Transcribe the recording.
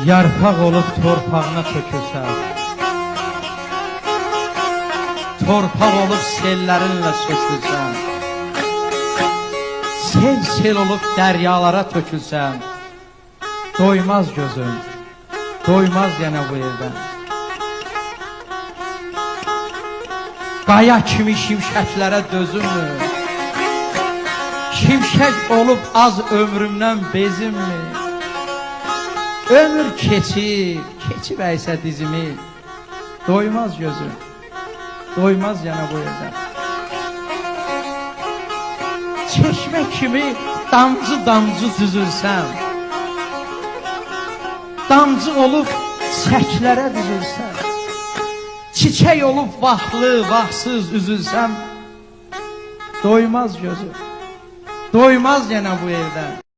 Yarpaq olub torpağına tökülsən, torpaq olub sellərinlə sökülsən, sel olub dəryalara tökülsən, doymaz gözüm, doymaz yenə bu evdən. Qaya kimi şimşəklərə dözümmü? Şimşək olub az ömrümdən bezimmi? Ömür keçib əysə dizimi, doymaz gözüm, doymaz yenə bu evdən. Çeşmə kimi damcı düzülsəm, damcı olub çəklərə düzülsəm, çiçək olub vaxtlı, vaxtsız üzülsəm, doymaz gözüm, doymaz yenə bu evdən.